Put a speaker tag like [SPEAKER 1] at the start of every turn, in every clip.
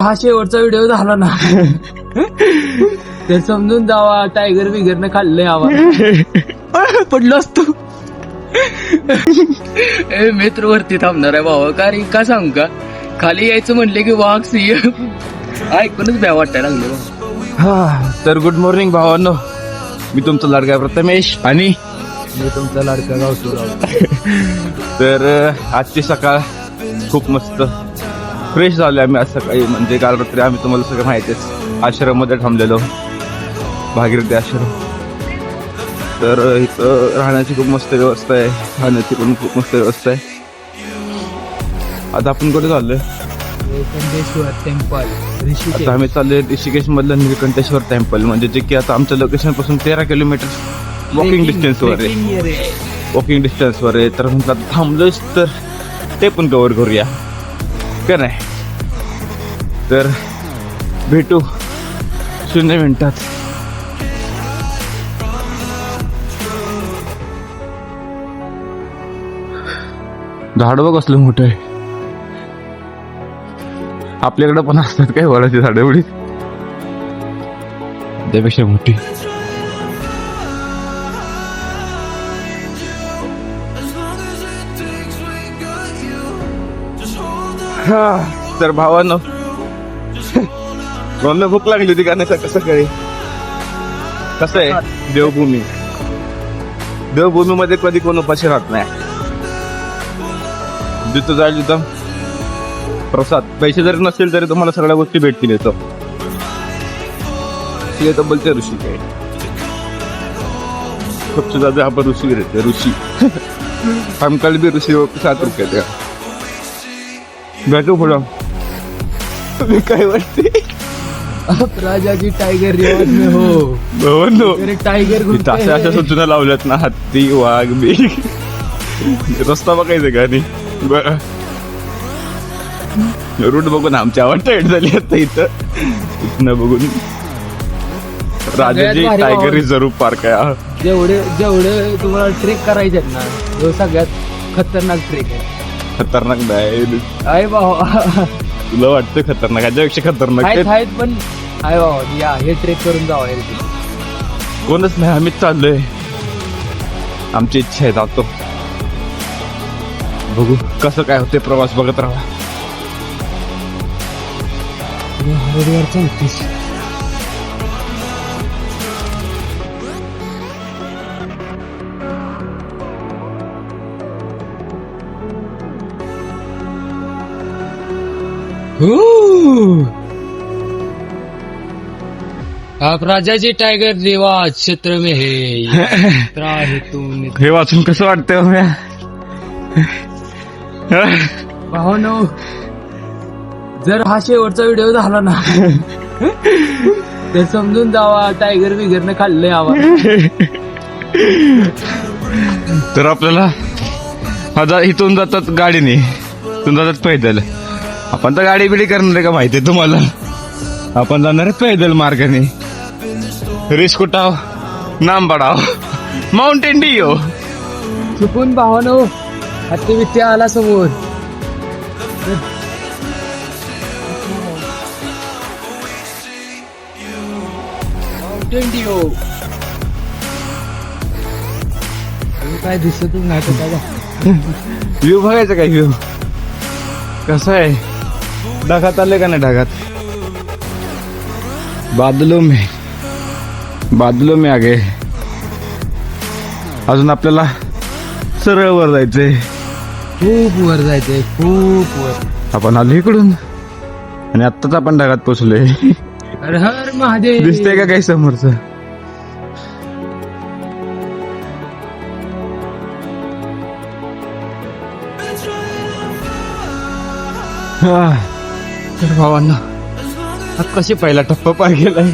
[SPEAKER 1] हा शेवटचा व्हिडिओ झाला ना तर समजून जावा टायगर बिगरनं खाल्लंय आवाज पडलो असतो. मित्र वरती थांबणार आहे भावा कारण का सांगू का खाली यायचं म्हणले की वाघ सिंह ऐकूनच भ्या वाटायला लागलं.
[SPEAKER 2] हा तर गुड मॉर्निंग भावांनो, मी तुमचा लाडका प्रथमेश आणि
[SPEAKER 1] मी तुमचा लाडका गावतो.
[SPEAKER 2] तर आजची सकाळ खूप मस्त फ्रेश झालो आम्ही आज सकाळी. म्हणजे काल रात्री आम्ही तुम्हाला सगळं माहितीच आश्रममध्ये थांबलेलो, भागीरथी आश्रम. तर इथं राहण्याची खूप मस्त व्यवस्था आहे, खाण्याची पण खूप मस्त व्यवस्था आहे. आता आपण कुठे चाललोय?
[SPEAKER 1] निळकंठेश्वर टेम्पल ऋषिकेश.
[SPEAKER 2] आता आम्ही चाललोय ऋषिकेश मधलं निळकंठेश्वर टेम्पल, म्हणजे जे की आता आमच्या लोकेशन पासून 13 किलोमीटर वॉकिंग डिस्टन्सवर आहे. वॉकिंग डिस्टन्सवर आहे. तर म्हटलं आता थांबलोच तर ते पण कव्हर करूया का नाही. तर भेटू 0 मिनिटात. झाड बघ कसलं मोठं आहे. आपल्याकडे पण असतात काय वडाची झाडं एवढी, त्यापेक्षा मोठी. तर भावांनो मला भूक लागली होती का नाही सकाळी. कसं आहे देवभूमी, देवभूमीमध्ये कधी कोण उपाशी राहत नाही. जिथं जाईल तिथं प्रसाद. पैसे जरी नसतील तरी तुम्हाला सगळ्या गोष्टी भेटतील. येतो तो बोलते ऋषी काय सबसे ज्यादा यहाँ पर ऋषी रहते, ऋषी. हम कल भी ऋषि के साथ रुके थे. बैठो पुढं. तुम्ही काय वाटते
[SPEAKER 1] राजाची टायगर रिवाज में हो टायगर
[SPEAKER 2] अशा सूचना लावल्यात ना, हत्ती वाघ बी. रस्ता बघायचं का नाही बरं. रूट बघून आमची आवड टाईट झाली आता इथं बघून. राजाजी टायगर रिझर्व पार्क आहे.
[SPEAKER 1] जेवढे तुम्हाला ट्रेक करायचे ना तो सगळ्यात खतरनाक ट्रेक आहे.
[SPEAKER 2] खतरनाक नाही
[SPEAKER 1] आहे भावा,
[SPEAKER 2] तुला वाटतं खतरनाक, याच्यापेक्षा खतरनाक
[SPEAKER 1] आहेत पण आहे भावा. या हे ट्रेक करून जावा.
[SPEAKER 2] कोणच नाही, आम्हीच चाललोय. आमची इच्छा आहे, जातो. बघू कसं काय होते, प्रवास बघत राहा.
[SPEAKER 1] हरिद्वार चालतीस आप राजाजी टायगर रिवाज क्षेत्र में है.
[SPEAKER 2] हे वाचून कसं वाटतंय
[SPEAKER 1] भावानो, जर हा शेवटचा व्हिडिओ झाला ना तर समजून जावा टायगर बिगरनं खाल्लंय आवाज.
[SPEAKER 2] तर आपल्याला आता इथून जातात गाडीने, इथून जातात पैदल. आपण तर गाडी बिडी करणार आहे का माहितीये तुम्हाला. आपण जाणार आहे पैदल मार्गाने. रिस्क उठाव नाम बढाव, माउंटेन डिओ.
[SPEAKER 1] चुकून भावानो हत्ती बित्ती आला समोर. माउंटेन डिओ काय दिसत नाही तर काय.
[SPEAKER 2] व्ह्यू बघायचा काय व्ह्यू कसा आहे. ढगात आले का नाही, ढगात बादलों में आ गए. अजून आपल्याला सरळ वर जायचंय,
[SPEAKER 1] खूप वर जायचंय, खूप वर.
[SPEAKER 2] आपण आलो इकडून आणि आत्ताच आपण ढगात पोचलोय.
[SPEAKER 1] हर हर महादेव.
[SPEAKER 2] दिसतंय का काही समोरच. तर भावांना आता कशी पहिला टप्पा पार गेलाय.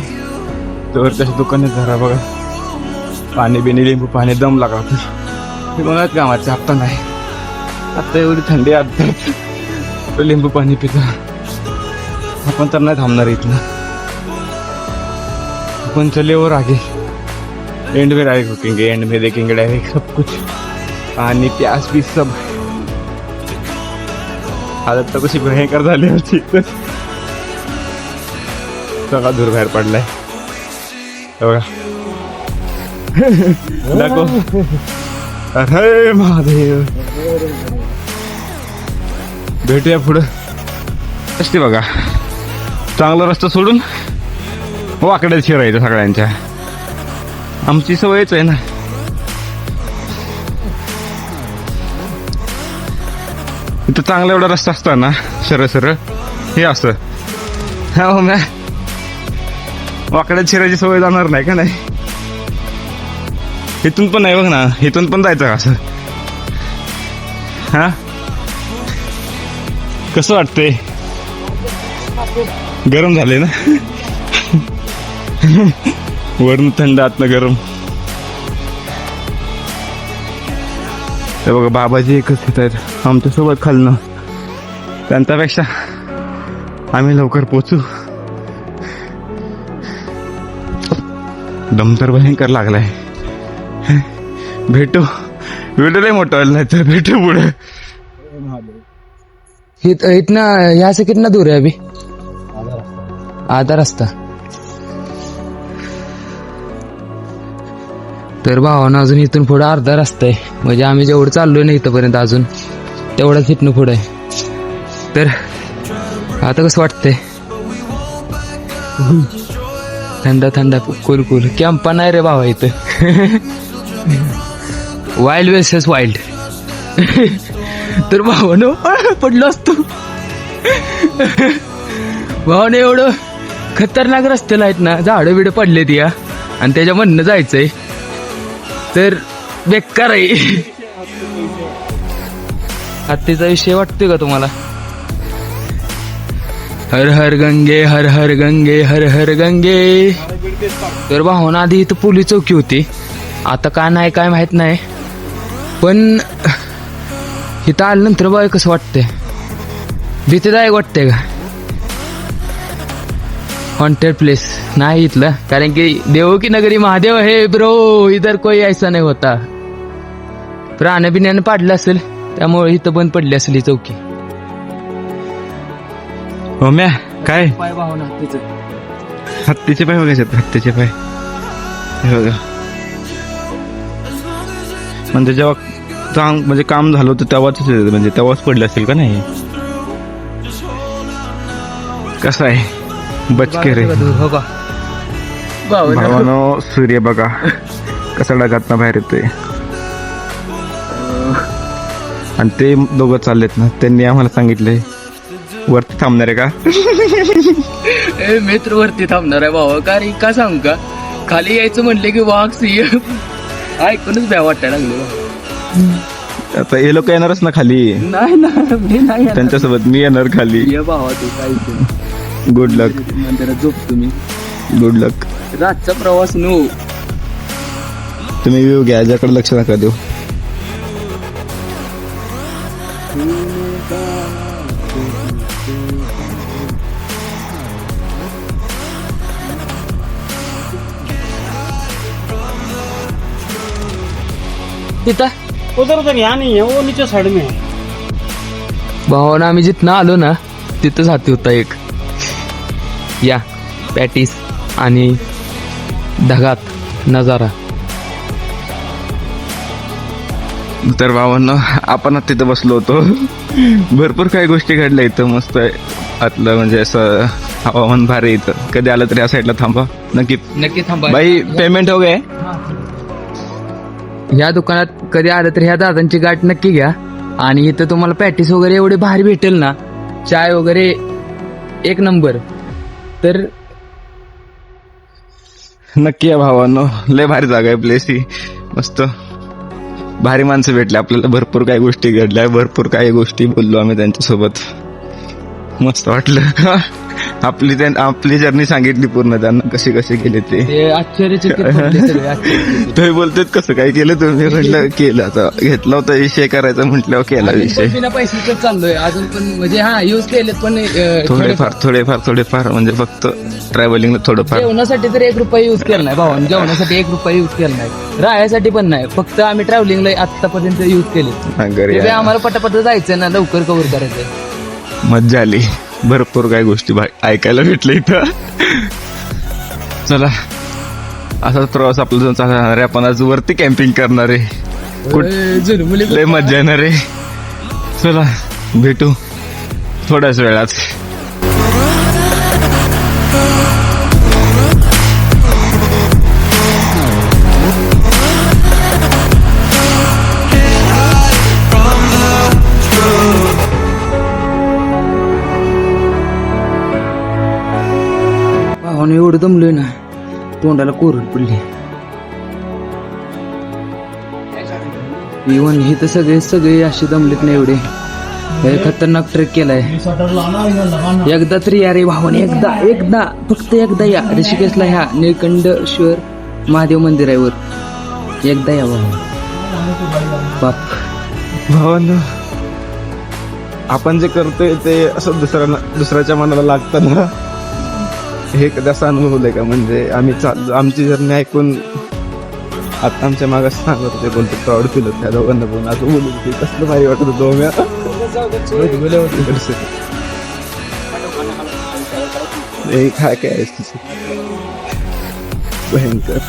[SPEAKER 2] तर त्याच्या दुकानात जरा बघा पाणी बिणी लिंबू पाणी दम लागला तर म्हणत कामाचे. आता नाही, आता एवढी थंडी आता लिंबू पाणी पितो. आपण तर नाही थांबणार इथनं. अपन चले और आगे. एंड में डायरेक्ट रुकेंगे, एंड में देखेंगे डायरेक्ट सब कुछ. पानी प्यास भी सब. हालत तर कशी भयंकर झाली होती. सगळा धूर बाहेर पडलाय. हे बघा. दाखव. अरे महादेव. भेटूया पुढं. रस्ते बघा, चांगला रस्ता सोडून वाकड्यात शिरायचं सगळ्यांच्या. आमची सवयच आहे ना. इथं चांगला एवढा रस्ता असताना सरळ सरळ हे असं हो मॅ वाकड्यात शिरायची सवय जाणार नाही का? नाही, इथून पण नाही बघ ना, इथून पण जायचं का असं? हा, कसं वाटतंय? गरम झाले ना. वरून थंड आतनं गरम. हे बघा बाबाजी एकच येत आहेत आमच्यासोबत खालनं. त्यांच्यापेक्षा आम्ही लवकर पोचू. दम तर भयंकर लागलाय. भेटू व्हिडिओ लय मोठा व्हायला, नाही तर भेटू पुढे.
[SPEAKER 1] इतना यहाँ से कितना दूर है अभी? आधा रास्ता. तर भावानं अजून इथून पुढे अर्धा रस्ता आहे. म्हणजे आम्ही जेवढं चाललोय ना इथपर्यंत अजून तेवढाच इथनं पुढे आहे. तर आता कसं वाटतंय? थंड थंड कुल कुल. कॅम्पा नाही रे भावा इथं. Wild versus wild. तर भावानं पडलो असतो. भावाने एवढं खतरनाक रस्त्याला आहेत ना, झाडं बिडं पडलेत या, आणि त्याच्या म्हणणं जायचंय तर बेकार आहे. हत्तीचा विषय वाटतोय का तुम्हाला? हर हर गंगे हर हर गंगे हर हर गंगे. तर भावना आधी इथं पोलीस चौकी होती, आता काय नाही काय माहित नाही. पण इथं आल्यानंतर बघा कसं वाटतंय. भीतीदायक वाटतंय का? हॉन्टेड प्लेस नाही इथलं, कारण की देवो की नगरी महादेव है ब्रो, इधर कोई ऐसा नाही होता. प्राण्या बिण्याने पाडलं असेल त्यामुळे इथं बंद पडली असेल ही चौकी.
[SPEAKER 2] हो म्या काय
[SPEAKER 1] पाय भावना हत्तीचं.
[SPEAKER 2] हत्तीचे पाय बघायचे, हत्तीचे पाय. हे बघा, म्हणजे जेव्हा म्हणजे काम झालं होतं तेव्हाच, म्हणजे तेव्हाच पडले असेल का नाही? कसं आहे बचके रे
[SPEAKER 1] हो का
[SPEAKER 2] भावानो. सूर्य बघा कसा ढगातनं बाहेर येतोय. आणि ते दोघं चाललेत ना, त्यांनी आम्हाला सांगितलंय वरती थांबणार आहे का?
[SPEAKER 1] मित्र वरती थांबणार आहे भावा. कारण का सांगू का, खाली यायचं म्हणले की वाघ सिंह ऐकूनच भ्या वाटायला लागलो.
[SPEAKER 2] आता हे लोक येणारच ना खाली.
[SPEAKER 1] नाही ना, मी नाही येणार.
[SPEAKER 2] त्यांच्यासोबत मी येणार खाली.
[SPEAKER 1] ये भावा तू काय
[SPEAKER 2] गुड लक.
[SPEAKER 1] मंदिरात झोप तुम्ही.
[SPEAKER 2] गुड लक.
[SPEAKER 1] रातचा प्रवास नो.
[SPEAKER 2] तुम्ही व्ह्यू घ्या, याच्याकडे लक्ष नका देऊ.
[SPEAKER 1] तिथं
[SPEAKER 3] उधर उधर यहाँ नहीं है, वो नीचे साइड में है.
[SPEAKER 1] भावानं आम्ही जिथनं आलो ना तिथंच हाती होता एक या पॅटीस आणि ढगात नजारा.
[SPEAKER 2] तर भावांनो आपण तिथं बसलो होतो. भरपूर काही गोष्टी घडल्या इथं. मस्त आहे आतलं, म्हणजे असं हवामान भारी इथं. कधी आलं तरी या साईडला थांबा नक्की.
[SPEAKER 1] नक्की थांबा.
[SPEAKER 2] भाई पेमेंट हो गए?
[SPEAKER 1] ह्या दुकानात कधी आलं तर ह्या दादांची गाठ नक्की घ्या. आणि इथं तुम्हाला पॅटीस वगैरे एवढे भारी भेटेल ना, चाय वगैरे एक नंबर. तर
[SPEAKER 2] नक्की या भावांनो, लय भारी जागा आहे प्लेस ही. मस्त भारी माणसं भेटले आपल्याला. भरपूर काही गोष्टी घडल्या, भरपूर काही गोष्टी बोललो आम्ही त्यांच्यासोबत. मस्त वाटलं. आपली जर्नी सांगितली पूर्ण त्यांना, कशी कशी गेले ते.
[SPEAKER 1] आश्चर्यचकित पडले सगळे, आश्चर्यचकित.
[SPEAKER 2] तुम्ही बोलतेत कसं काय केलं तुम्ही? म्हटलं केलं. आता घेतला होता विषय करायचा म्हटल्यावर केला विषय.
[SPEAKER 1] बिना पैशाचं चाललोय अजून पण, म्हणजे हा यूज केलेत पण
[SPEAKER 2] थोडेफार म्हणजे फक्त ट्रॅव्हलिंगला थोडंफार.
[SPEAKER 1] जेवणासाठी तर 1 रुपया यूज केला नाही भावाने. जेवणासाठी 1 रुपया यूज केला नाही, राहायसाठी पण नाही. फक्त आम्ही ट्रॅव्हलिंगला आतापर्यंत यूज केले.
[SPEAKER 2] घरी
[SPEAKER 1] आम्हाला पटापट जायचं ना, लवकर कव्हर करायचं.
[SPEAKER 2] मज्जा आली. भरपूर काही गोष्टी ऐकायला भेटल्या इथं. चला असाच प्रवास आपला जो चालणार आहे. आपण आज वरती कॅम्पिंग करणार आहे. लय मजा येणार आहे. चला भेटू थोड्याच वेळात.
[SPEAKER 1] भावाने एवढं दमलोय ना, तोंडाला कोरड पडली. इवन हे तर सगळे असे दमलेत ना एवढे. लय खतरनाक ट्रेक केलाय. एकदा तरी या रे भावाने, एकदा फक्त एकदा या ऋषिकेशला, ह्या निळकंठेश्वर महादेव मंदिरावर एकदा या भावा. बाप
[SPEAKER 2] भावांनो, आपण जे करतोय ते असं दुसऱ्याच्या मनाला लागतं ना, हे कधी असं अनुभवलंय का? म्हणजे आम्ही चाललो, आमची जर्नी ऐकून आता आमच्या मागास सांगत होते, कोणतं प्राऊड फील होत त्या दोघांना बघून. असं बोलत होते, कसलं भारी वाटत होतं. काय भयंकर,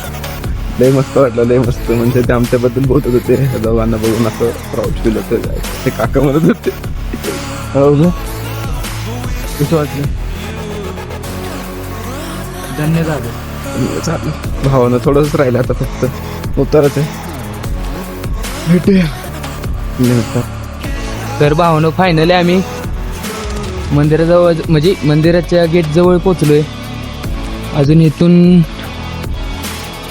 [SPEAKER 2] लय मस्त वाटलं, लय मस्त. म्हणजे ते आमच्याबद्दल बोलत होते, त्या दोघांना बघून असं प्राऊड फील होतं. ते काका म्हणत होते. हो ग, कसं वाटलं?
[SPEAKER 1] धन्यवाद.
[SPEAKER 2] चालेल भावानं, थोडंच राहिलं आता, फक्त उतरच आहे. भेटूया.
[SPEAKER 1] तर भावानं फायनली आम्ही मंदिराजवळ, म्हणजे मंदिराच्या गेट जवळ पोहोचलोय. अजून इथून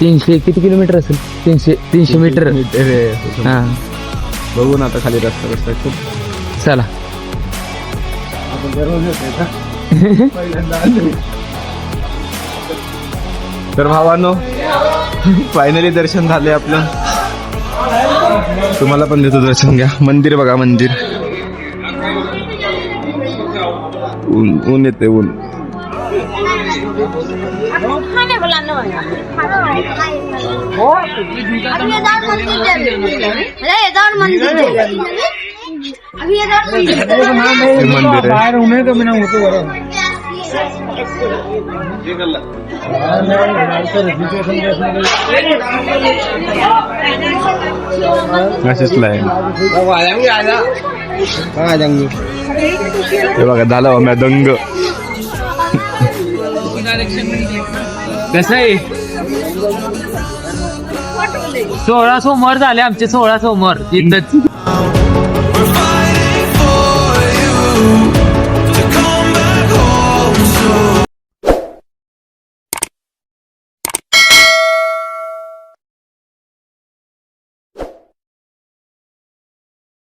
[SPEAKER 1] 300 किती किलोमीटर असेल? 300 मीटर. हा,
[SPEAKER 2] बघून आता खाली रस्ता रस्ता.
[SPEAKER 1] चला.
[SPEAKER 2] तर भावानो, फायनली दर्शन झाले आपलं. तुम्हाला पण देतो दर्शन घ्या. मंदिर बघा, मंदिर. ऊन येते, ऊन. मंदिर अशीच लाईन. हे बघा, झालं हो दंग.
[SPEAKER 1] कसं आहे, 16 सोमवार झाले आमचे, 16 सोमवार इथंच.